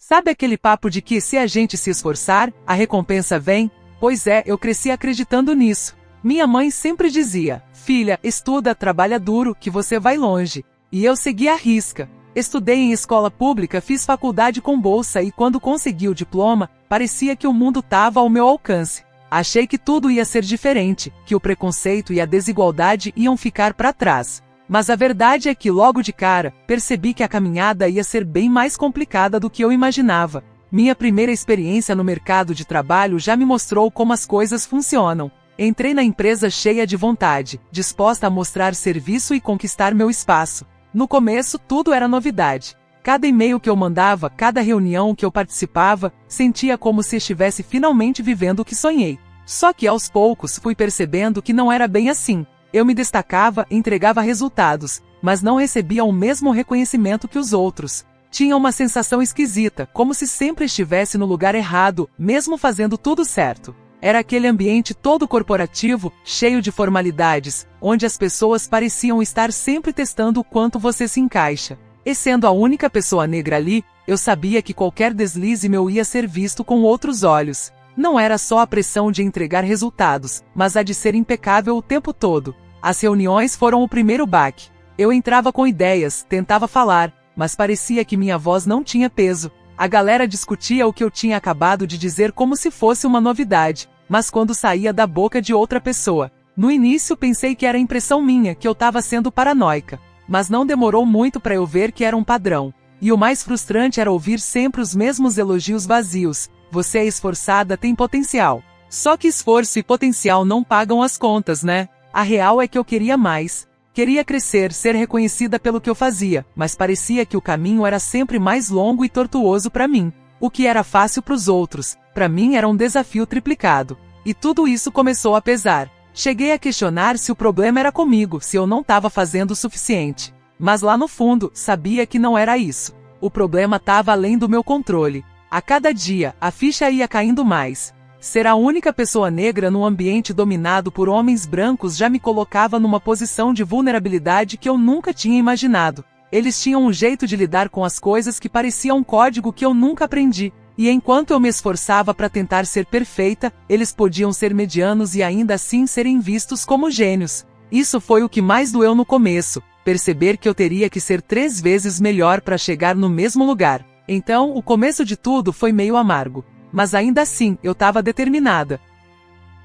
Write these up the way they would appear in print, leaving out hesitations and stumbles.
Sabe aquele papo de que se a gente se esforçar, a recompensa vem? Pois é, eu cresci acreditando nisso. Minha mãe sempre dizia: filha, estuda, trabalha duro, que você vai longe. E eu segui à risca. Estudei em escola pública, fiz faculdade com bolsa e quando consegui o diploma, parecia que o mundo estava ao meu alcance. Achei que tudo ia ser diferente, que o preconceito e a desigualdade iam ficar para trás. Mas a verdade é que logo de cara, percebi que a caminhada ia ser bem mais complicada do que eu imaginava. Minha primeira experiência no mercado de trabalho já me mostrou como as coisas funcionam. Entrei na empresa cheia de vontade, disposta a mostrar serviço e conquistar meu espaço. No começo, tudo era novidade. Cada e-mail que eu mandava, cada reunião que eu participava, sentia como se estivesse finalmente vivendo o que sonhei. Só que aos poucos fui percebendo que não era bem assim. Eu me destacava, entregava resultados, mas não recebia o mesmo reconhecimento que os outros. Tinha uma sensação esquisita, como se sempre estivesse no lugar errado, mesmo fazendo tudo certo. Era aquele ambiente todo corporativo, cheio de formalidades, onde as pessoas pareciam estar sempre testando o quanto você se encaixa. E sendo a única pessoa negra ali, eu sabia que qualquer deslize meu ia ser visto com outros olhos. Não era só a pressão de entregar resultados, mas a de ser impecável o tempo todo. As reuniões foram o primeiro baque. Eu entrava com ideias, tentava falar, mas parecia que minha voz não tinha peso. A galera discutia o que eu tinha acabado de dizer como se fosse uma novidade, mas quando saía da boca de outra pessoa. No início pensei que era impressão minha, que eu estava sendo paranoica. Mas não demorou muito para eu ver que era um padrão. E o mais frustrante era ouvir sempre os mesmos elogios vazios. Você é esforçada, tem potencial. Só que esforço e potencial não pagam as contas, né? A real é que eu queria mais. Queria crescer, ser reconhecida pelo que eu fazia, mas parecia que o caminho era sempre mais longo e tortuoso para mim. O que era fácil para os outros, para mim era um desafio triplicado. E tudo isso começou a pesar. Cheguei a questionar se o problema era comigo, se eu não estava fazendo o suficiente. Mas lá no fundo, sabia que não era isso. O problema estava além do meu controle. A cada dia, a ficha ia caindo mais. Ser a única pessoa negra num ambiente dominado por homens brancos já me colocava numa posição de vulnerabilidade que eu nunca tinha imaginado. Eles tinham um jeito de lidar com as coisas que parecia um código que eu nunca aprendi. E enquanto eu me esforçava para tentar ser perfeita, eles podiam ser medianos e ainda assim serem vistos como gênios. Isso foi o que mais doeu no começo, perceber que eu teria que ser 3 vezes melhor para chegar no mesmo lugar. Então, o começo de tudo foi meio amargo. Mas ainda assim, eu estava determinada.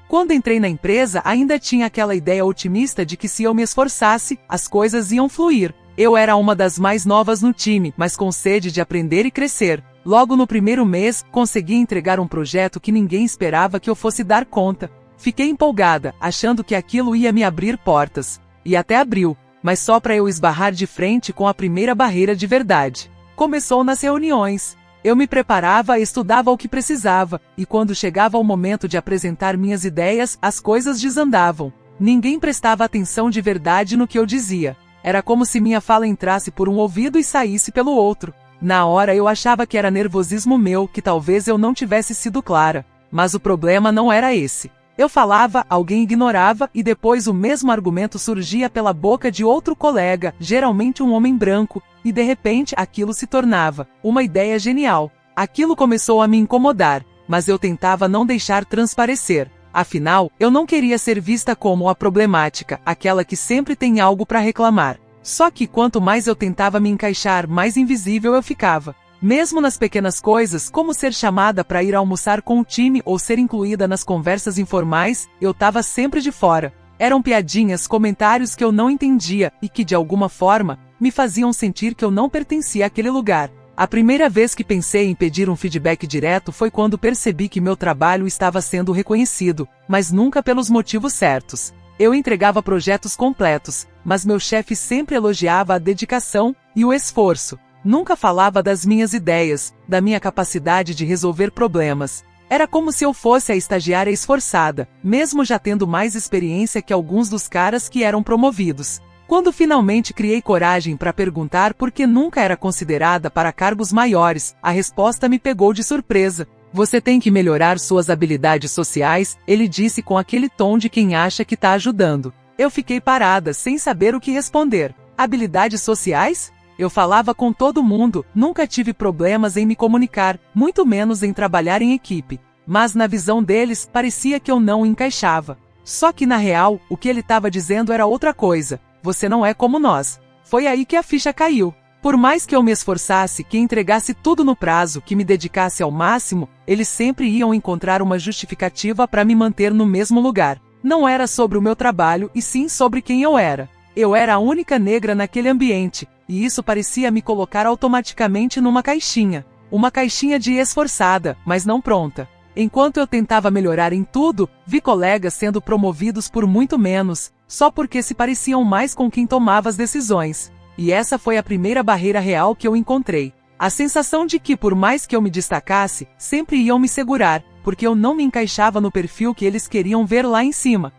Quando entrei na empresa, ainda tinha aquela ideia otimista de que se eu me esforçasse, as coisas iam fluir. Eu era uma das mais novas no time, mas com sede de aprender e crescer. Logo no primeiro mês, consegui entregar um projeto que ninguém esperava que eu fosse dar conta. Fiquei empolgada, achando que aquilo ia me abrir portas. E até abriu, mas só para eu esbarrar de frente com a primeira barreira de verdade. Começou nas reuniões. Eu me preparava e estudava o que precisava, e quando chegava o momento de apresentar minhas ideias, as coisas desandavam. Ninguém prestava atenção de verdade no que eu dizia. Era como se minha fala entrasse por um ouvido e saísse pelo outro. Na hora eu achava que era nervosismo meu, que talvez eu não tivesse sido clara. Mas o problema não era esse. Eu falava, alguém ignorava, e depois o mesmo argumento surgia pela boca de outro colega, geralmente um homem branco, e de repente aquilo se tornava uma ideia genial. Aquilo começou a me incomodar, mas eu tentava não deixar transparecer. Afinal, eu não queria ser vista como a problemática, aquela que sempre tem algo para reclamar. Só que quanto mais eu tentava me encaixar, mais invisível eu ficava. Mesmo nas pequenas coisas, como ser chamada para ir almoçar com o time ou ser incluída nas conversas informais, eu estava sempre de fora. Eram piadinhas, comentários que eu não entendia e que, de alguma forma, me faziam sentir que eu não pertencia àquele lugar. A primeira vez que pensei em pedir um feedback direto foi quando percebi que meu trabalho estava sendo reconhecido, mas nunca pelos motivos certos. Eu entregava projetos completos, mas meu chefe sempre elogiava a dedicação e o esforço. Nunca falava das minhas ideias, da minha capacidade de resolver problemas. Era como se eu fosse a estagiária esforçada, mesmo já tendo mais experiência que alguns dos caras que eram promovidos. Quando finalmente criei coragem para perguntar por que nunca era considerada para cargos maiores, a resposta me pegou de surpresa. Você tem que melhorar suas habilidades sociais, ele disse com aquele tom de quem acha que está ajudando. Eu fiquei parada, sem saber o que responder. Habilidades sociais? Eu falava com todo mundo, nunca tive problemas em me comunicar, muito menos em trabalhar em equipe. Mas na visão deles, parecia que eu não encaixava. Só que na real, o que ele estava dizendo era outra coisa. Você não é como nós. Foi aí que a ficha caiu. Por mais que eu me esforçasse, que entregasse tudo no prazo, que me dedicasse ao máximo, eles sempre iam encontrar uma justificativa para me manter no mesmo lugar. Não era sobre o meu trabalho, e sim sobre quem eu era. Eu era a única negra naquele ambiente, e isso parecia me colocar automaticamente numa caixinha. Uma caixinha de esforçada, mas não pronta. Enquanto eu tentava melhorar em tudo, vi colegas sendo promovidos por muito menos, só porque se pareciam mais com quem tomava as decisões. E essa foi a primeira barreira real que eu encontrei. A sensação de que, por mais que eu me destacasse, sempre iam me segurar, porque eu não me encaixava no perfil que eles queriam ver lá em cima.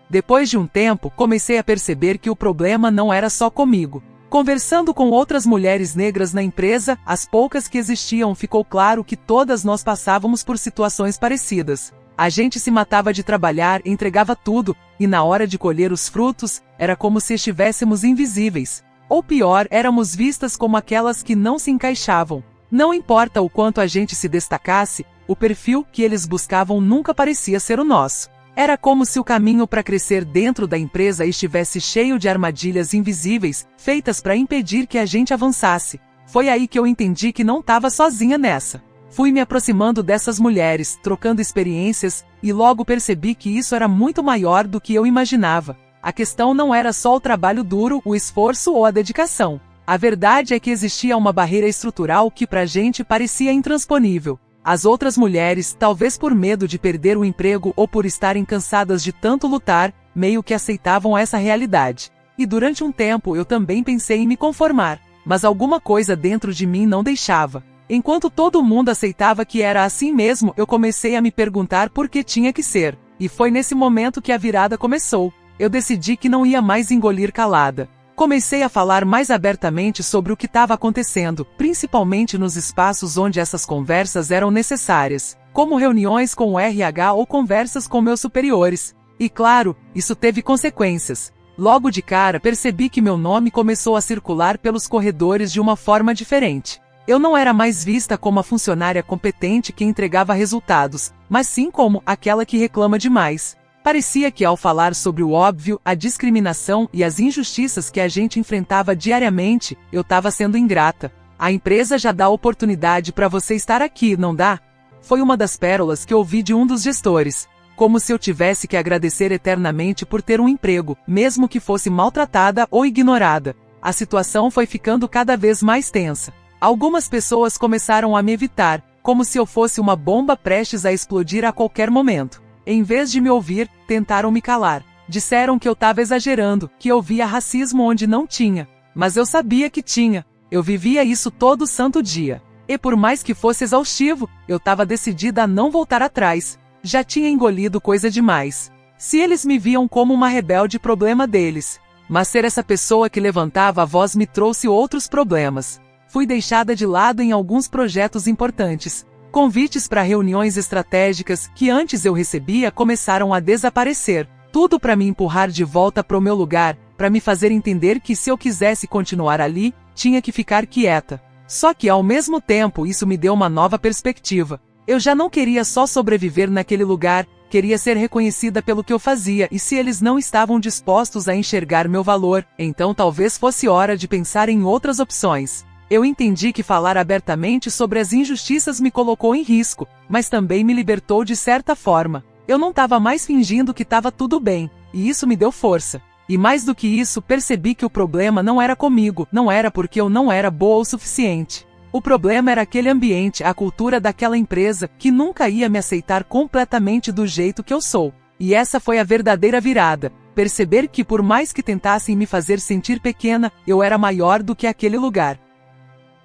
Depois de um tempo, comecei a perceber que o problema não era só comigo. Conversando com outras mulheres negras na empresa, as poucas que existiam, ficou claro que todas nós passávamos por situações parecidas. A gente se matava de trabalhar, entregava tudo, e na hora de colher os frutos, era como se estivéssemos invisíveis. Ou pior, éramos vistas como aquelas que não se encaixavam. Não importa o quanto a gente se destacasse, o perfil que eles buscavam nunca parecia ser o nosso. Era como se o caminho para crescer dentro da empresa estivesse cheio de armadilhas invisíveis, feitas para impedir que a gente avançasse. Foi aí que eu entendi que não estava sozinha nessa. Fui me aproximando dessas mulheres, trocando experiências, e logo percebi que isso era muito maior do que eu imaginava. A questão não era só o trabalho duro, o esforço ou a dedicação. A verdade é que existia uma barreira estrutural que pra gente parecia intransponível. As outras mulheres, talvez por medo de perder o emprego ou por estarem cansadas de tanto lutar, meio que aceitavam essa realidade. E durante um tempo eu também pensei em me conformar, mas alguma coisa dentro de mim não deixava. Enquanto todo mundo aceitava que era assim mesmo, eu comecei a me perguntar por que tinha que ser. E foi nesse momento que a virada começou. Eu decidi que não ia mais engolir calada. Comecei a falar mais abertamente sobre o que estava acontecendo, principalmente nos espaços onde essas conversas eram necessárias, como reuniões com o RH ou conversas com meus superiores. E claro, isso teve consequências. Logo de cara percebi que meu nome começou a circular pelos corredores de uma forma diferente. Eu não era mais vista como a funcionária competente que entregava resultados, mas sim como aquela que reclama demais. Parecia que ao falar sobre o óbvio, a discriminação e as injustiças que a gente enfrentava diariamente, eu estava sendo ingrata. A empresa já dá oportunidade para você estar aqui, não dá? Foi uma das pérolas que ouvi de um dos gestores. Como se eu tivesse que agradecer eternamente por ter um emprego, mesmo que fosse maltratada ou ignorada. A situação foi ficando cada vez mais tensa. Algumas pessoas começaram a me evitar, como se eu fosse uma bomba prestes a explodir a qualquer momento. Em vez de me ouvir, tentaram me calar. Disseram que eu estava exagerando, que eu via racismo onde não tinha. Mas eu sabia que tinha. Eu vivia isso todo santo dia. E por mais que fosse exaustivo, eu estava decidida a não voltar atrás. Já tinha engolido coisa demais. Se eles me viam como uma rebelde, problema deles. Mas ser essa pessoa que levantava a voz me trouxe outros problemas. Fui deixada de lado em alguns projetos importantes. Convites para reuniões estratégicas que antes eu recebia começaram a desaparecer. Tudo para me empurrar de volta para o meu lugar, para me fazer entender que se eu quisesse continuar ali, tinha que ficar quieta. Só que ao mesmo tempo isso me deu uma nova perspectiva. Eu já não queria só sobreviver naquele lugar, queria ser reconhecida pelo que eu fazia, e se eles não estavam dispostos a enxergar meu valor, então talvez fosse hora de pensar em outras opções. Eu entendi que falar abertamente sobre as injustiças me colocou em risco, mas também me libertou de certa forma. Eu não estava mais fingindo que estava tudo bem, e isso me deu força. E mais do que isso, percebi que o problema não era comigo, não era porque eu não era boa o suficiente. O problema era aquele ambiente, a cultura daquela empresa, que nunca ia me aceitar completamente do jeito que eu sou. E essa foi a verdadeira virada. Perceber que por mais que tentassem me fazer sentir pequena, eu era maior do que aquele lugar.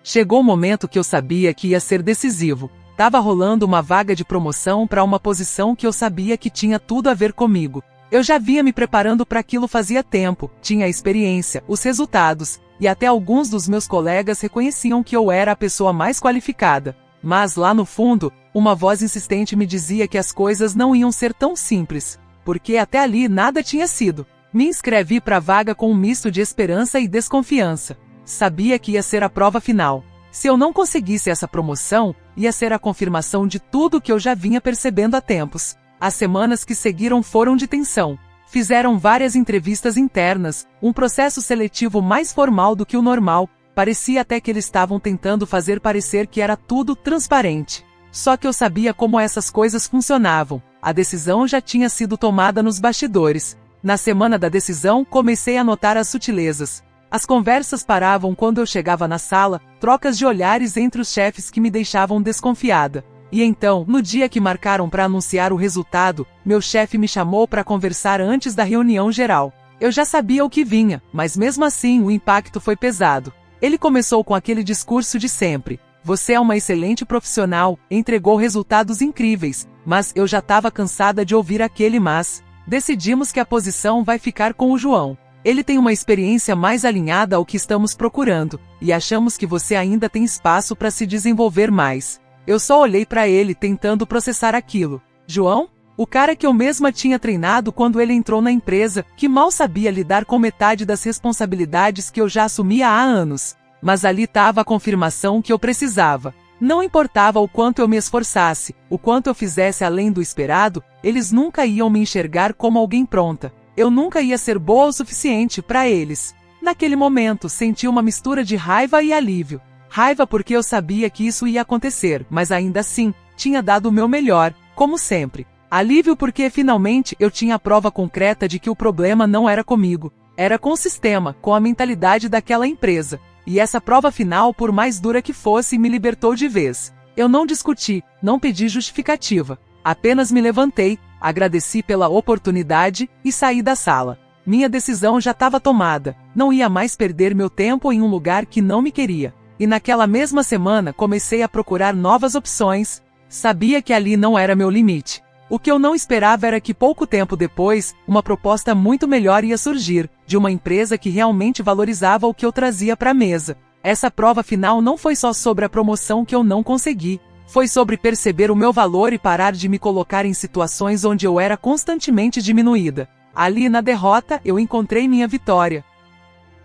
Chegou o momento que eu sabia que ia ser decisivo. Tava rolando uma vaga de promoção para uma posição que eu sabia que tinha tudo a ver comigo. Eu já vinha me preparando para aquilo fazia tempo, tinha a experiência, os resultados, e até alguns dos meus colegas reconheciam que eu era a pessoa mais qualificada. Mas lá no fundo, uma voz insistente me dizia que as coisas não iam ser tão simples, porque até ali nada tinha sido. Me inscrevi para a vaga com um misto de esperança e desconfiança. Sabia que ia ser a prova final. Se eu não conseguisse essa promoção, ia ser a confirmação de tudo que eu já vinha percebendo há tempos. As semanas que seguiram foram de tensão. Fizeram várias entrevistas internas, um processo seletivo mais formal do que o normal. Parecia até que eles estavam tentando fazer parecer que era tudo transparente. Só que eu sabia como essas coisas funcionavam. A decisão já tinha sido tomada nos bastidores. Na semana da decisão, comecei a notar as sutilezas. As conversas paravam quando eu chegava na sala, trocas de olhares entre os chefes que me deixavam desconfiada. E então, no dia que marcaram para anunciar o resultado, meu chefe me chamou para conversar antes da reunião geral. Eu já sabia o que vinha, mas mesmo assim o impacto foi pesado. Ele começou com aquele discurso de sempre. Você é uma excelente profissional, entregou resultados incríveis, mas eu já estava cansada de ouvir aquele mas. Decidimos que a posição vai ficar com o João. Ele tem uma experiência mais alinhada ao que estamos procurando, e achamos que você ainda tem espaço para se desenvolver mais. Eu só olhei para ele tentando processar aquilo. João? O cara que eu mesma tinha treinado quando ele entrou na empresa, que mal sabia lidar com metade das responsabilidades que eu já assumia há anos. Mas ali estava a confirmação que eu precisava. Não importava o quanto eu me esforçasse, o quanto eu fizesse além do esperado, eles nunca iam me enxergar como alguém pronta. Eu nunca ia ser boa o suficiente para eles. Naquele momento, senti uma mistura de raiva e alívio. Raiva porque eu sabia que isso ia acontecer, mas ainda assim, tinha dado o meu melhor, como sempre. Alívio porque finalmente eu tinha a prova concreta de que o problema não era comigo, era com o sistema, com a mentalidade daquela empresa. E essa prova final, por mais dura que fosse, me libertou de vez. Eu não discuti, não pedi justificativa. Apenas me levantei, agradeci pela oportunidade e saí da sala. Minha decisão já estava tomada, não ia mais perder meu tempo em um lugar que não me queria. E naquela mesma semana comecei a procurar novas opções. Sabia que ali não era meu limite. O que eu não esperava era que pouco tempo depois, uma proposta muito melhor ia surgir, de uma empresa que realmente valorizava o que eu trazia para a mesa. Essa prova final não foi só sobre a promoção que eu não consegui, foi sobre perceber o meu valor e parar de me colocar em situações onde eu era constantemente diminuída. Ali na derrota, eu encontrei minha vitória.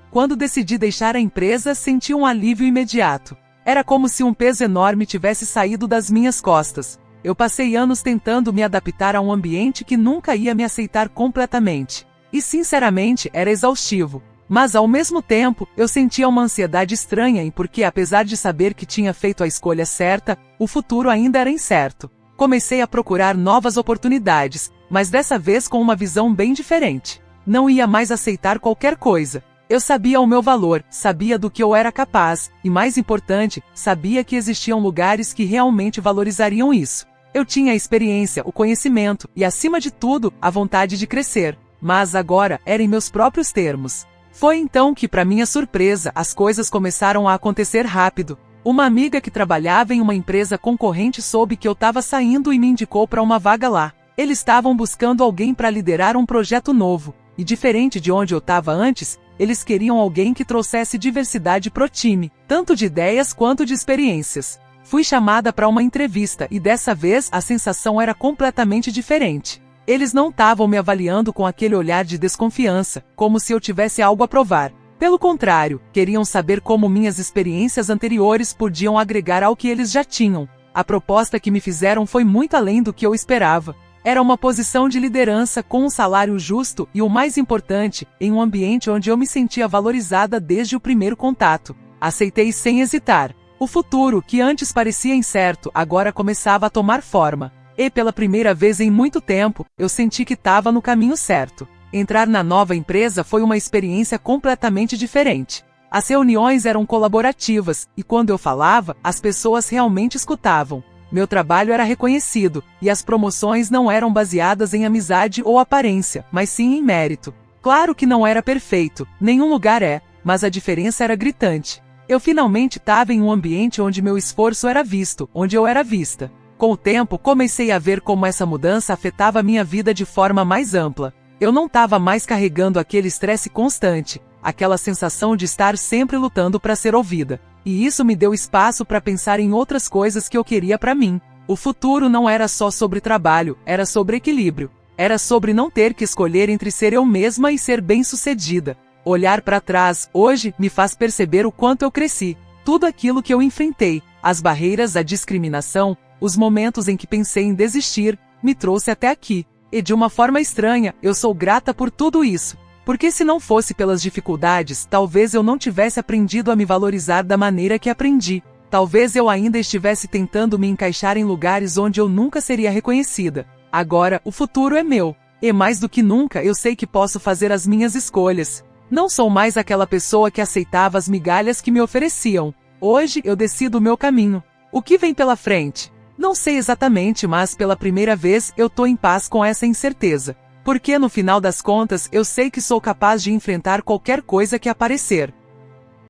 Quando decidi deixar a empresa, senti um alívio imediato. Era como se um peso enorme tivesse saído das minhas costas. Eu passei anos tentando me adaptar a um ambiente que nunca ia me aceitar completamente. E sinceramente, era exaustivo. Mas ao mesmo tempo, eu sentia uma ansiedade estranha porque apesar de saber que tinha feito a escolha certa, o futuro ainda era incerto. Comecei a procurar novas oportunidades, mas dessa vez com uma visão bem diferente. Não ia mais aceitar qualquer coisa. Eu sabia o meu valor, sabia do que eu era capaz, e mais importante, sabia que existiam lugares que realmente valorizariam isso. Eu tinha a experiência, o conhecimento, e acima de tudo, a vontade de crescer. Mas agora, era em meus próprios termos. Foi então que, para minha surpresa, as coisas começaram a acontecer rápido. Uma amiga que trabalhava em uma empresa concorrente soube que eu estava saindo e me indicou para uma vaga lá. Eles estavam buscando alguém para liderar um projeto novo, e diferente de onde eu estava antes, eles queriam alguém que trouxesse diversidade pro time, tanto de ideias quanto de experiências. Fui chamada para uma entrevista e dessa vez a sensação era completamente diferente. Eles não estavam me avaliando com aquele olhar de desconfiança, como se eu tivesse algo a provar. Pelo contrário, queriam saber como minhas experiências anteriores podiam agregar ao que eles já tinham. A proposta que me fizeram foi muito além do que eu esperava. Era uma posição de liderança com um salário justo e, o mais importante, em um ambiente onde eu me sentia valorizada desde o primeiro contato. Aceitei sem hesitar. O futuro, que antes parecia incerto, agora começava a tomar forma. E pela primeira vez em muito tempo, eu senti que estava no caminho certo. Entrar na nova empresa foi uma experiência completamente diferente. As reuniões eram colaborativas, e quando eu falava, as pessoas realmente escutavam. Meu trabalho era reconhecido, e as promoções não eram baseadas em amizade ou aparência, mas sim em mérito. Claro que não era perfeito, nenhum lugar é, mas a diferença era gritante. Eu finalmente estava em um ambiente onde meu esforço era visto, onde eu era vista. Com o tempo, comecei a ver como essa mudança afetava minha vida de forma mais ampla. Eu não estava mais carregando aquele estresse constante, aquela sensação de estar sempre lutando para ser ouvida. E isso me deu espaço para pensar em outras coisas que eu queria para mim. O futuro não era só sobre trabalho, era sobre equilíbrio. Era sobre não ter que escolher entre ser eu mesma e ser bem-sucedida. Olhar para trás, hoje, me faz perceber o quanto eu cresci. Tudo aquilo que eu enfrentei, as barreiras, a discriminação, os momentos em que pensei em desistir, me trouxe até aqui. E de uma forma estranha, eu sou grata por tudo isso. Porque se não fosse pelas dificuldades, talvez eu não tivesse aprendido a me valorizar da maneira que aprendi. Talvez eu ainda estivesse tentando me encaixar em lugares onde eu nunca seria reconhecida. Agora, o futuro é meu. E mais do que nunca, eu sei que posso fazer as minhas escolhas. Não sou mais aquela pessoa que aceitava as migalhas que me ofereciam. Hoje, eu decido o meu caminho. O que vem pela frente? Não sei exatamente, mas pela primeira vez eu tô em paz com essa incerteza. Porque no final das contas, eu sei que sou capaz de enfrentar qualquer coisa que aparecer.